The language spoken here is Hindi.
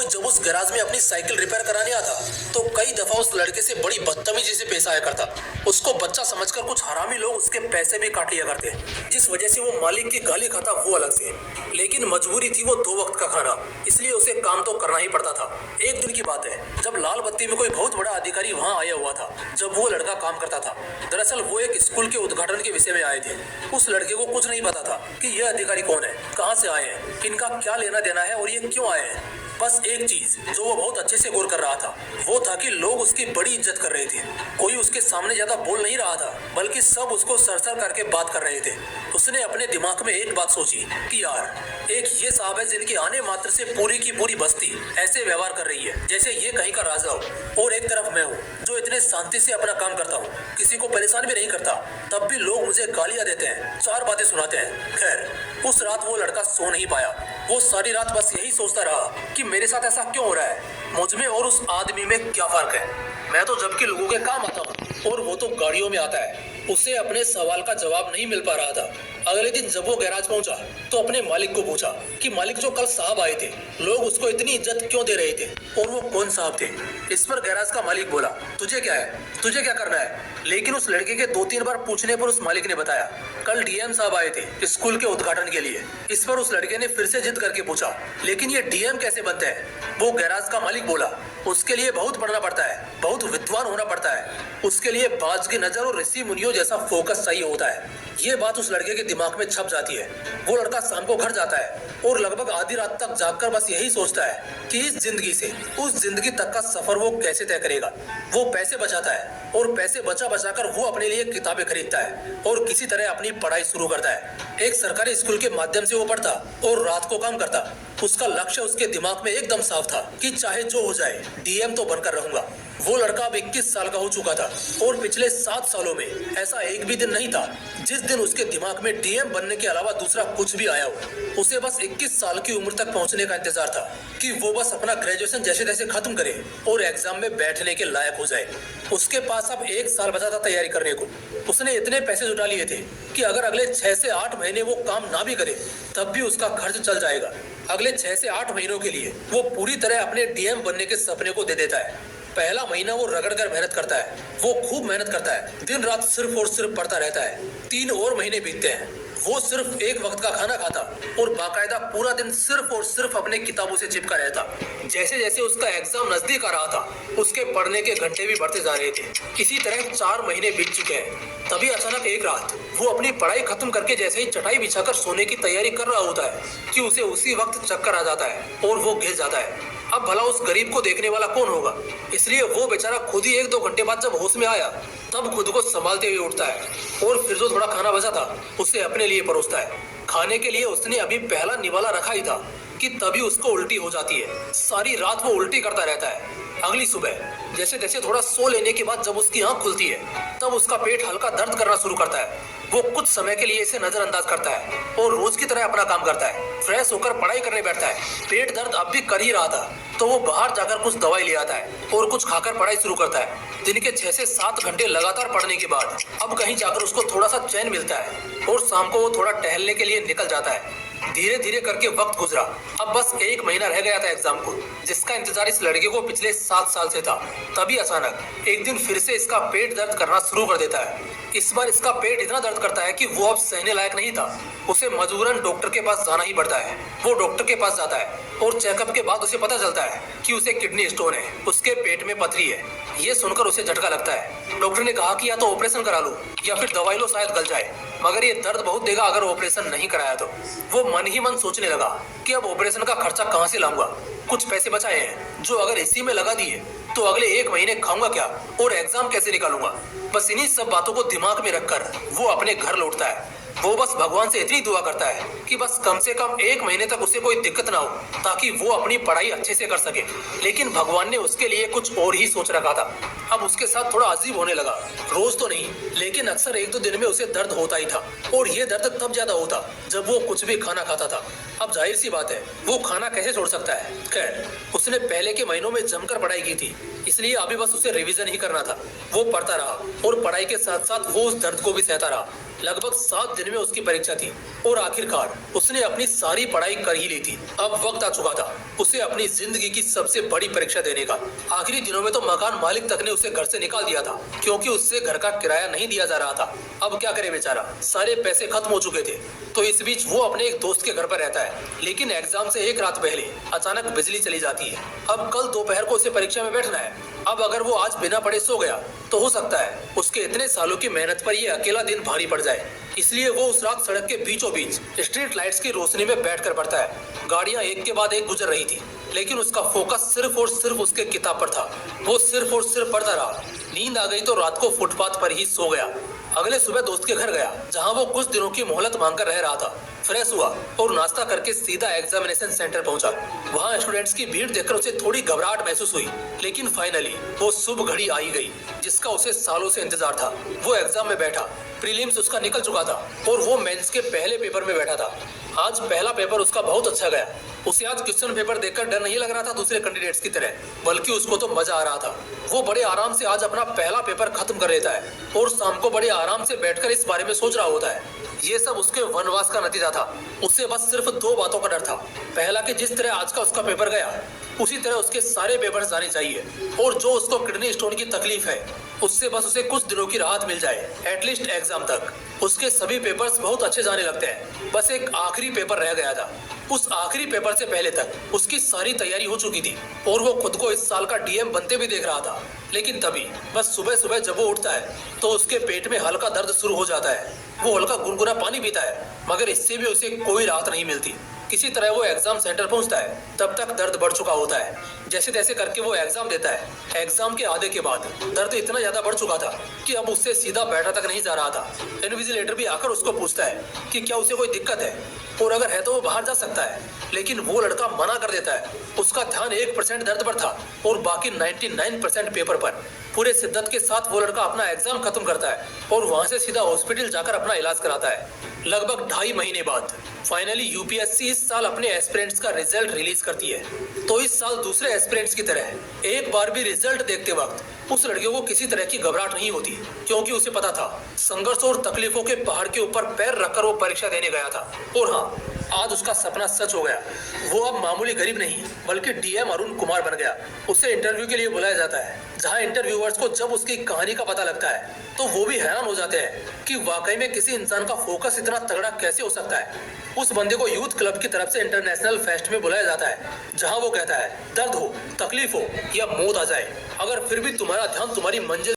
जब उस गैराज में अपनी साइकिल रिपेयर कराने आता तो कई दफा उस लड़के से बड़ी बदतमीजी से पेश आया करता। उसको बच्चा समझकर कुछ हरामी लोग उसके पैसे भी काट लिया करते, जिस वजह से वो मालिक की गाली खाता वो अलग से। लेकिन मजबूरी थी वो 2 वक्त का खाना, इसलिए उसे काम तो करना ही पड़ता था। एक दिन की बात है जब लाल बत्ती में कोई बहुत बड़ा अधिकारी वहाँ आया हुआ था जब वो लड़का काम करता था। दरअसल वो एक स्कूल के उद्घाटन के विषय में आए थे। उस लड़के को कुछ नहीं पता था कि यह अधिकारी कौन है, कहाँ से आए हैं, इनका क्या लेना देना है और ये क्यों आए हैं। बस एक चीज जो वो बहुत अच्छे से गौर कर रहा था वो था कि लोग उसकी बड़ी इज्जत कर रहे थे। कोई उसके सामने ज्यादा बोल नहीं रहा था, बल्कि सब उसको सरसर करके बात कर रहे थे। उसने अपने दिमाग में एक बात सोची कि यार, एक ये साहब है जिनके आने मात्र से पूरी की पूरी बस्ती ऐसे व्यवहार कर रही है जैसे ये कहीं का राजा हो, और एक तरफ मैं हूँ जो इतने शांति से अपना काम करता हूँ, किसी को परेशान भी नहीं करता, तब भी लोग मुझे गालियां देते हैं, 4 बातें सुनाते हैं। खैर, उस रात वो लड़का सो नहीं पाया। वो सारी रात बस यही सोचता रहा कि मेरे साथ ऐसा क्यों हो रहा है, मुझ में और उस आदमी में क्या फर्क है। मैं तो जबकि लोगों के काम आता हूँ और वो तो गाड़ियों में आता है। उसे अपने सवाल का जवाब नहीं मिल पा रहा था। अगले दिन जब वो गैराज पहुंचा तो अपने मालिक को पूछा कि मालिक, जो कल साहब आए थे, लोग उसको इतनी इज्जत क्यों दे रहे थे और वो कौन साहब थे। इस पर गैराज का मालिक बोला, तुझे क्या है, तुझे क्या करना है। लेकिन उस लड़के के 2-3 बार पूछने पर उस मालिक ने बताया, कल डीएम साहब आए थे स्कूल के उद्घाटन के लिए। इस पर उस लड़के ने फिर से जिद करके पूछा, लेकिन ये डीएम कैसे बनते हैं। वो गैराज का मालिक बोला, उसके लिए बहुत पढ़ना पड़ता है, बहुत विद्वान होना पड़ता है, उसके लिए बाज की नजर और ऋषि मुनियों जैसा फोकस चाहिए होता है। ये बात उस लड़के के दिमाग में छप जाती है। वो लड़का शाम को घर जाता है और लगभग आधी रात तक जागकर बस यही सोचता है कि इस जिंदगी से उस जिंदगी तक का सफर वो कैसे तय करेगा। वो पैसे बचाता है और पैसे बचा बचाकर वो अपने लिए किताबें खरीदता है और किसी तरह अपनी पढ़ाई शुरू करता है। एक सरकारी स्कूल के माध्यम से वो पढ़ता और रात को काम करता। उसका लक्ष्य उसके दिमाग में एकदम साफ था कि चाहे जो हो जाए, डीएम तो बनकर रहूंगा। वो लड़का अब 21 साल का हो चुका था और पिछले 7 सालों में ऐसा एक भी दिन नहीं था जिस दिन उसके दिमाग में डीएम बनने के अलावा दूसरा कुछ भी आया हो। उसे बस 21 साल की उम्र तक पहुंचने का इंतजार था कि वो बस अपना ग्रेजुएशन जैसे तैसे खत्म करे और एग्जाम में बैठने के लायक हो जाए। उसके पास अब 1 साल बचा था तैयारी करने को। उसने इतने पैसे जुटा लिए थे कि अगर अगले 6 से 8 महीने वो काम ना भी करे तब भी उसका खर्च चल जाएगा। अगले 6 से 8 महीनों के लिए वो पूरी तरह अपने डीएम बनने के सपने को दे देता है। पहला महीना वो रगड़ कर मेहनत करता है। वो खूब मेहनत करता है, दिन रात सिर्फ और सिर्फ पढ़ता रहता है। 3 और महीने बीतते हैं। वो सिर्फ 1 वक्त का खाना खाता और बाकायदा पूरा दिन सिर्फ और सिर्फ अपने किताबों से चिपका रहता। जैसे जैसे उसका एग्जाम नजदीक आ रहा था, उसके पढ़ने के घंटे भी बढ़ते जा रहे थे। इसी तरह 4 महीने बीत चुके हैं। तभी अचानक एक रात वो अपनी पढ़ाई खत्म करके जैसे ही चटाई बिछाकर सोने की तैयारी कर रहा होता है कि उसे उसी वक्त चक्कर आ जाता है और वो गिर जाता है। अब भला उस गरीब को देखने वाला कौन होगा, इसलिए वो बेचारा खुद ही 1-2 घंटे बाद जब होश में आया तब खुद को संभालते हुए उठता है और फिर जो थोड़ा खाना बचा था उसे अपने लिए परोसता है। खाने के लिए उसने अभी पहला निवाला रखा ही था कि तभी उसको उल्टी हो जाती है। सारी रात वो उल्टी करता रहता है। अगली सुबह जैसे जैसे थोड़ा सो लेने के बाद जब उसकी आंख खुलती है तब उसका पेट हल्का दर्द करना शुरू करता है। वो कुछ समय के लिए इसे नजरअंदाज करता है और रोज की तरह अपना काम करता है। फ्रेश होकर पढ़ाई करने बैठता है। पेट दर्द अब भी कर ही रहा था तो वो बाहर जाकर कुछ दवाई ले आता है और कुछ खाकर पढ़ाई शुरू करता है। दिन के 6 से 7 घंटे लगातार पढ़ने के बाद अब कहीं जाकर उसको थोड़ा सा चैन मिलता है और शाम को वो थोड़ा टहलने के लिए निकल जाता है। धीरे धीरे करके वक्त गुजरा। अब बस 1 महीना रह गया था एग्जाम को, जिसका इंतजार इस लड़के को पिछले 7 साल से था। तभी अचानक एक दिन फिर से इसका पेट दर्द करना शुरू कर देता है। इस बार इसका पेट इतना दर्द करता है कि वो अब सहने लायक नहीं था। उसे मजबूरन डॉक्टर के पास जाना ही पड़ता है। वो डॉक्टर के पास जाता है और चेकअप के बाद उसे पता चलता है कि उसे किडनी स्टोन है, उसके पेट में पथरी है। ये सुनकर उसे झटका लगता है। डॉक्टर ने कहा कि या तो ऑपरेशन करा लो या फिर दवाई लो, शायद गल जाए, मगर ये दर्द बहुत देगा अगर ऑपरेशन नहीं कराया तो। वो मन ही मन सोचने लगा कि अब ऑपरेशन का खर्चा कहाँ से लाऊंगा। कुछ पैसे बचाए हैं जो अगर इसी में लगा दिए तो अगले 1 महीने खाऊंगा क्या और एग्जाम कैसे निकालूंगा। बस इन्हीं सब बातों को दिमाग में रखकर वो अपने घर लौटता है। वो बस भगवान से इतनी दुआ करता है कि बस कम से कम 1 महीने तक उसे कोई दिक्कत ना हो ताकि वो अपनी पढ़ाई अच्छे से कर सके। लेकिन भगवान ने उसके लिए कुछ और ही सोच रखा था। अब उसके साथ थोड़ा अजीब होने लगा। रोज तो नहीं, लेकिन अक्सर 1-2 दिन में उसे दर्द होता ही था और ये दर्द तब ज्यादा होता जब वो कुछ भी खाना खाता था। अब जाहिर सी बात है वो खाना कैसे छोड़ सकता है। खैर, उसने पहले के महीनों में जमकर पढ़ाई की थी, इसलिए अभी बस उसे रिवीजन ही करना था। वो पढ़ता रहा और पढ़ाई के साथ साथ वो उस दर्द को भी सहता रहा। लगभग 7 दिन में उसकी परीक्षा थी और आखिरकार उसने अपनी सारी पढ़ाई कर ही ली थी। अब वक्त आ चुका था उसे अपनी जिंदगी की सबसे बड़ी परीक्षा देने का। आखिरी दिनों में तो मकान मालिक तक ने उसे घर से निकाल दिया था क्योंकि उससे घर का किराया नहीं दिया जा रहा था। अब क्या करे बेचारा, सारे पैसे खत्म हो चुके थे। तो इस बीच वो अपने एक दोस्त के घर पर रहता है, लेकिन एग्जाम से एक रात पहले अचानक बिजली चली जाती है। अब कल दोपहर को उसे परीक्षा में बैठना है। अब अगर वो आज बिना पढ़े सो गया तो हो सकता है उसके इतने सालों की मेहनत पर ये अकेला दिन भारी पड़ जाए। इसलिए वो उस रात सड़क के बीचों बीच स्ट्रीट लाइट्स की रोशनी में बैठकर पढ़ता है। गाड़ियां एक के बाद एक गुजर रही थी, लेकिन उसका फोकस सिर्फ और सिर्फ उसके किताब पर था। वो सिर्फ और सिर्फ पढ़ता रहा। नींद आ गई तो रात को फुटपाथ पर ही सो गया। अगले सुबह दोस्त के घर गया, जहां वो कुछ दिनों की मोहलत मांगकर रह रहा था। फ्रेश हुआ और नाश्ता करके सीधा एग्जामिनेशन सेंटर पहुंचा। वहां स्टूडेंट्स की भीड़ देखकर उसे थोड़ी घबराहट महसूस हुई, लेकिन फाइनली वो शुभ घड़ी आई गई जिसका उसे सालों से इंतजार था। वो एग्जाम में बैठा। प्रीलिम्स उसका निकल चुका था और वो मेंस के पहले पेपर में बैठा था। आज पहला पेपर उसका बहुत अच्छा गया। उसे आज क्वेश्चन पेपर देखकर डर नहीं लग रहा था दूसरे कैंडिडेट्स की तरह, बल्कि उसको तो मजा आ रहा था। वो बड़े आराम से आज अपना पहला पेपर खत्म कर लेता है और शाम को बड़े आराम से बैठकर इस बारे में सोच रहा होता है। ये सब उसके वनवास का नतीजा था। उसे बस सिर्फ 2 बातों का डर था। पहला कि जिस तरह आज का उसका पेपर गया उसी तरह उसके सारे पेपर जाने चाहिए, और जो उसको किडनी स्टोन की तकलीफ है उससे बस उसे कुछ दिनों की राहत मिल जाए, एटलीस्ट एग्जाम तक। उसके सभी पेपर्स बहुत अच्छे जाने लगते हैं। बस एक आखिरी पेपर रह गया था। उस आखिरी पेपर से पहले तक उसकी सारी तैयारी हो चुकी थी और वो खुद को इस साल का डीएम बनते भी देख रहा था। लेकिन तभी बस सुबह सुबह जब वो उठता है तो उसके पेट में हल्का दर्द शुरू हो जाता है। वो हल्का गुनगुना पानी पीता है, मगर इससे भी उसे कोई राहत नहीं मिलती। किसी तरह वो एग्जाम सेंटर पहुंचता है, तब तक दर्द बढ़ चुका होता है। जैसे तैसे करके वो एग्जाम देता है। एग्जाम के आधे के बाद दर्द इतना ज्यादा बढ़ चुका था कि अब उससे सीधा बैठा तक नहीं जा रहा था। इन्विजिलेटर भी आकर उसको पूछता है कि क्या उसे कोई दिक्कत है और अगर है तो वो बाहर जा सकता है, लेकिन वो लड़का मना कर देता है। उसका ध्यान 1% दर्द पर था और बाकी 99% पेपर पर। पूरे शिद्दत के साथ वो लड़का अपना एग्जाम खत्म करता है और वहां से सीधा हॉस्पिटल जाकर अपना इलाज कराता है। लगभग 2.5 महीने बाद फाइनली यूपीएससी इस साल अपने एस्पिरेंट्स का रिजल्ट रिलीज करती है। तो इस साल दूसरे एस्पिरेंट्स की तरह एक बार भी रिजल्ट देखते वक्त उस लड़के को किसी तरह की घबराहट नहीं होती, क्योंकि उसे पता था संघर्ष और तकलीफों के पहाड़ के ऊपर पैर रखकर वो परीक्षा देने गया था। और हाँ, आज उसका सपना सच हो गया। वो अब मामूली गरीब नहीं बल्कि डीएम अरुण कुमार बन गया। उसे इंटरव्यू के लिए बुलाया जाता है, जहां इंटरव्यूअर्स को जब उसकी कहानी का पता लगता है तो वो भी हैरान हो जाते हैं कि वाकई में किसी इंसान का फोकस इतना तगड़ा कैसे हो सकता है। उस बंदे को यूथ क्लब की तरफ से इंटरनेशनल फेस्ट में बुलाया जाता है, जहां वो कहता है दर्द हो, तकलीफ हो या मौत आ जाए, अगर फिर भी तुम्हारा ध्यान तुम्हारी मंजिल